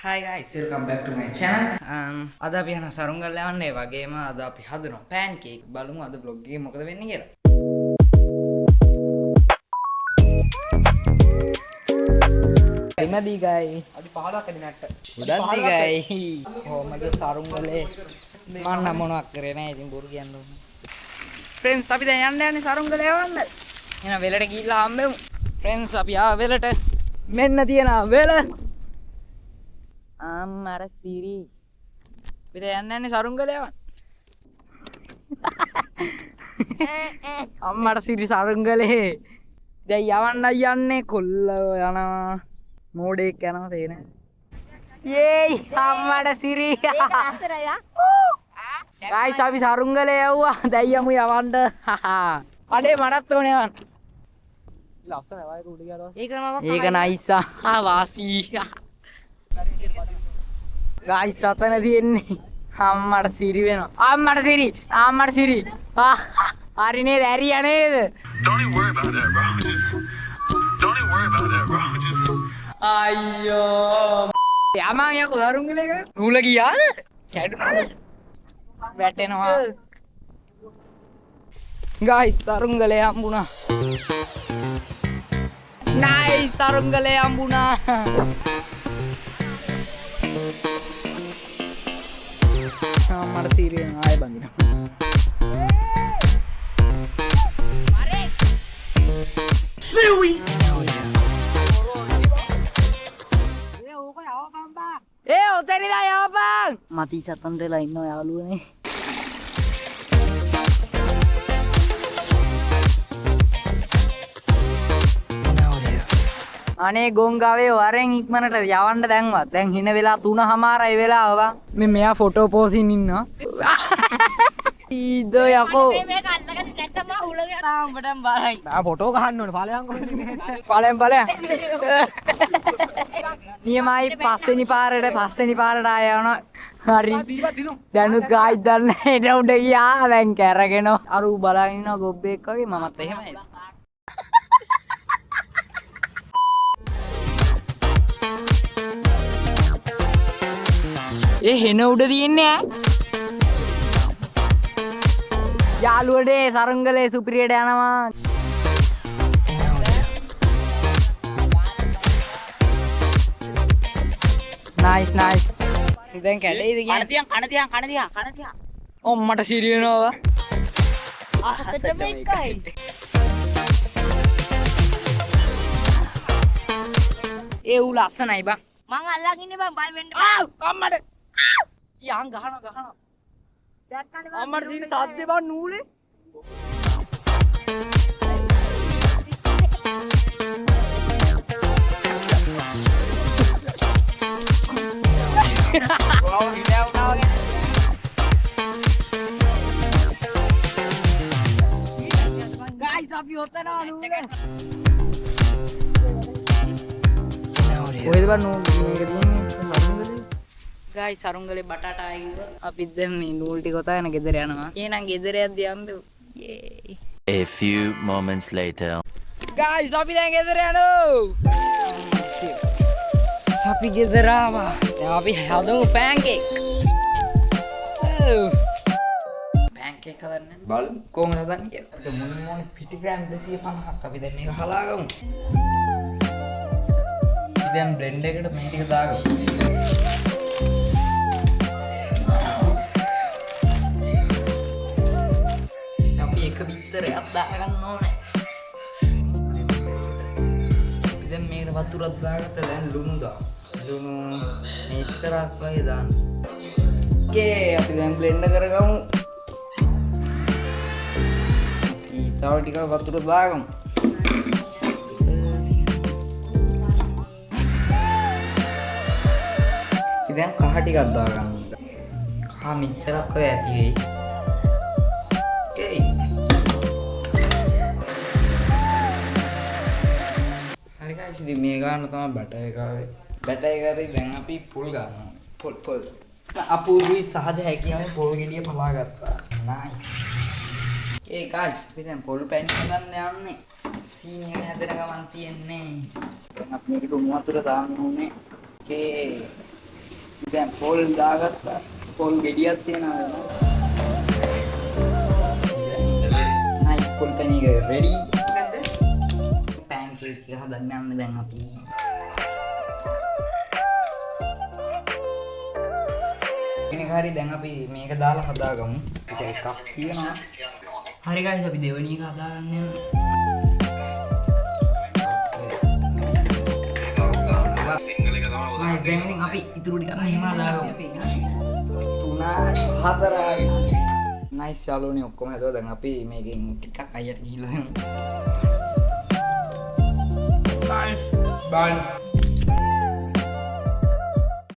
Hi guys, welcome back to my channel. අද අපි යන සරුංගල් යවන්න ඒ වගේම අද අපි හදනවා pancake. බලමු අද vlog එකේ මොකද වෙන්නේ කියලා. එමදී ගයි. අඩි 15ක් ඇති නැට්ට. උඩන්දි ගයි. කොහමද සරුංගලේ මන්න මොනවක් කරේ නැහැ. ඉතින් බොරු කියන්න ඕනේ. Friends අපි දැන් යන්නේ සරුංගල යවන්න. එහෙනම් වෙලට ගිහිල්ලා හම්බෙමු. Friends අපි ආව වෙලට. මෙන්න තියෙනවා වෙල. අම්මර සිරි පිට යන්නේ සරුංගල යවන්න. අම්මට සිරි සරුංගලේ දැන් යවන්නයි යන්නේ කොල්ලෝ යනවා මෝඩෙක් යනවා තේන. යේයි අම්මට සිරි. ගයිස් අපි සරුංගලේ යවුවා දැන් යමු යවන්න. අඩේ මටත් ඕනේ යවන්න. ලස්සනයි වයි උඩ ගියාට. ඒක නයිස් වාසී. ගයිස් අතන තියෙන්නේ අම්මට සිරි වෙනවා. අම්මට සිරි හරි නේද ඇරියා නේද? Don't even worry about that, bro. Don't even worry about that, bro. අයියෝ යමන් යකෝ දරුංගලේ එක නූල ගියාද? කැඩුනාද? වැටෙනවා. ගයිස් දරුංගලේ හම්බුණා. නයිස් දරුංගලේ හම්බුණා. අම්මට සිරි වෙනවා ආයෙ බඳිනවා. සිවි ඔතනින් යවපන්. මති සතන් දෙලා ඉන්නවා යාළුවනේ. අනේ ගොංගාවේ වරෙන් ඉක්මනට යවන්න දැන්වත්. දැන් හින වෙලා 3:00යි වෙලාව. මේ මෙයා ෆොටෝ පෝසින් ඉන්නවා. ඊද යකෝ. මේක අල්ලගෙන නැත්තම උලගෙන තාම්බටම බලයි. ආ ෆොටෝ ගහන්න ඕනේ ඵලයන් කොහෙන්ද මෙහෙට. ඵලයන්. නියමයි පස්වෙනි පාරට ආය යනවා. හරි. දැනුත් ගායිත් දන්න එන උඩ ගියා. දැන් කැරගෙන අරු බලන් ඉන්නවා ගොබ්බෙක් වගේ. මමත් එහෙමයි. ඒ හෙන උඩ තියෙන්නේ ඈ. යාළුවනේ සරුංගලේ සුපිරියට යනවා. නයිස්. දැන් කැඩේද කියන්නේ? කන තියන්. ඔම්මට සිරි වෙනවා. අහසටම එකයි. ඒ උ ලස්සනයි බං. මං අල්ලගෙන ඉන්නේ බං බය වෙන්න බෑ. අම්මට. යන් ගහනවා. දැක්කනේ අම්මට දින සද්දේ බං නූලේ. Guys, අපි ඔතනවා නූලේ. කොහෙද බං මේක තියෙන්නේ සරුංගලේ? ගයිස් සරුංගලේ බටාටා ආයිද අපි දැන් මේ නූල් ටික ඔතන ගෙදර යනවා. එහෙනම් ගෙදර යද්දි යම්ද යේ. A few moments later. Guys අපි දැන් ගෙදර යනවා. අපි ගෙදර ආවා. දැන් අපි හදමු pancake. pancake හදන්න බලමු කොහොමද හදන්නේ කියලා. මොන පිටි ග්‍රෑම් 250ක් අපි දැන් මේක හලාගමු. දැන් බ්ලෙන්ඩ් එකට මේ ටික දාගමු. අපි එක බිත්තරයක් දාගන්න ඕනේ. අපි දැන් මේකට වතුරක් දාගත්තා. දැන් ලුණු දාමු. ලුණු මෙච්චරක් වගේ දාන්න. ඕකේ අපි දැන් බ්ලෙන්ඩ් කරගමු. තව ටිකක් වතුර දාගමු. දැන් කහ ටිකක් දාගන්න. කහ මෙච්චරක් ඔය ඇති වෙයි. ඕකේ. හරි guys ඉතින් මේ ගන්න තමයි බටර් එක ආවේ. බටර් එකේ දැන් අපි පොල් ගන්නවා. පොල්. අපූර්වී සහජ හැකියාවෙන් පොල් ගෙඩිය පලා ගත්තා. nice. ඕකේ guys අපි දැන් පොල් පැන් ගන්න යන්නේ. සීනි එක හැදෙන ගමන් තියෙන්නේ. දැන් අපි මේක දුමු වතුර දාන්න ඕනේ. ඕකේ දැන් පොල් දාගත්තා. පොල් ගෙඩියක් තියෙනවා. නයිස් පොල් පැණි එක රෙඩි. පැන්කේක් එක හදන්න යන්නේ දැන් අපි. කෙනෙක් හරි දැන් අපි මේක දාලා හදාගමු. ඒක එකක් තියෙනවා. හරි guys අපි දෙවෙනි එක හදාගන්න යන්නේ. දැන් ඉතින් අපි ඉතුරු ටික මෙහෙම හදාගමු. 3 4යි. නයිස් යාළුවනේ ඔක්කොම හදුවා. දැන් අපි මේකෙන් ටිකක් අයියට ගිහිල්ලා දෙමු. Nice. Bye.